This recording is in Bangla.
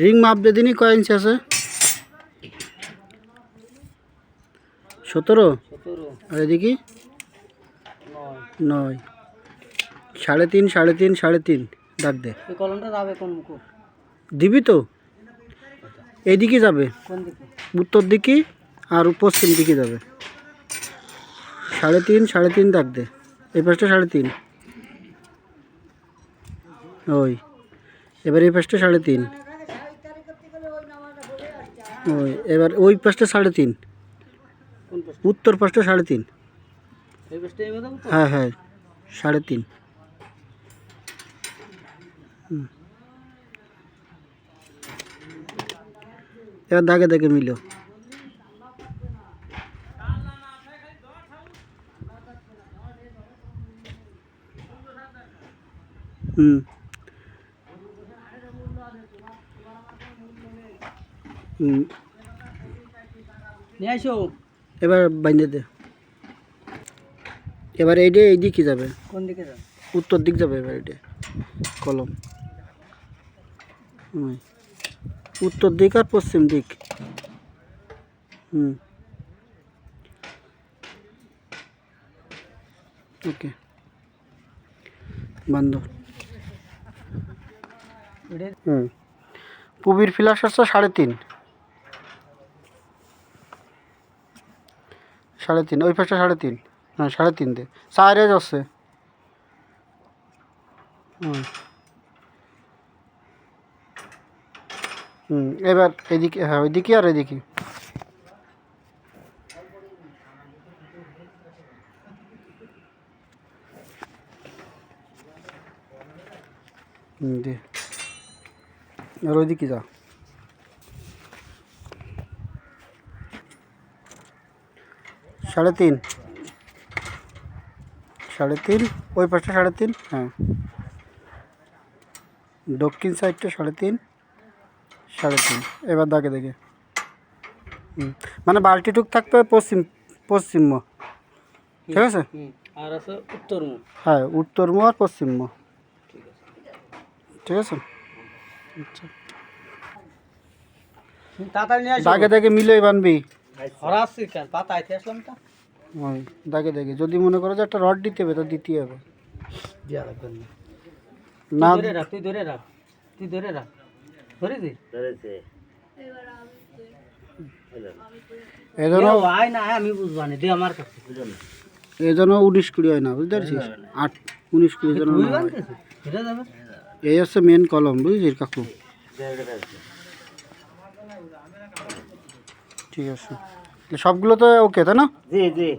রিং মাপ দিয়ে দিনই কয় ইঞ্চি আছে? 17। আর এদিকে 9। 3.5 3.5 3.5 দাগ দে। কলমটা যাবে কোন মুখ দিবি তো? এইদিকে যাবে, কোন দিকে? উত্তর দিকে আর পশ্চিম দিকে যাবে। 3.5 3.5 দাগ দে। এই পাশটা 3.5। ওই এবার এই পাশটা 3.5। ওই এবার ওই পাশটা 3.5। উত্তর পাশটা 3.5। হ্যাঁ হ্যাঁ 3.5। এবার দাগে দাগে মিলো। এবার বাইন্ধে দে। এবার এইটা এই দিকে যাবে। কোন দিকে যাবে? উত্তর দিক যাবে। এবার এটা কলম উত্তর দিক আর পশ্চিম দিক। ওকে বন্ধ। পুবির ফ্লাশ আছে 3.5। 3.5 ওই পাশটা 3.5। হ্যাঁ 3.5 দে। 4 আছে। এবার এদিকে, হ্যাঁ ওইদিকে আর এদিকে। দে আর ওইদিকে যা। 3.5 3.5 ওই পাশটা 3.5। হ্যাঁ দক্ষিণ সাইডটা 3.5 3.5। এবার দাগে দেখে মানে বালতিটুক থাকবে পশ্চিম পশ্চিম। ঠিক আছে। আর আছে উত্তর মুখ। হ্যাঁ উত্তর মুখ আর পশ্চিম মুখ। ঠিক আছে। আচ্ছা তাড়াতাড়ি নিয়ে আসো। দাগে দাগে মিলে বানবি। হরাসি কেন পাতা আইতে আসলাম তো। ওই দাগে দাগে যদি মনে করো যে একটা রড দিতে হবে তো দিতেই হবে। দিয়া রাখবেন না ধরে রাখ, তুই ধরে রাখ, তুই ধরে রাখ। ধরেছি ধরেছে। এজন্য আয় না আমি বুঝবানি দে আমার কাছে বুঝুন। এজন্য 19-20 হয় না বুঝতে পারছিস? 8 19-20 জন না হয়। এটা যাবে। এই হচ্ছে মেন কলম বুঝছিস কাকু? ঠিক আছে সবগুলো তো ওকে তাই না? জি জি।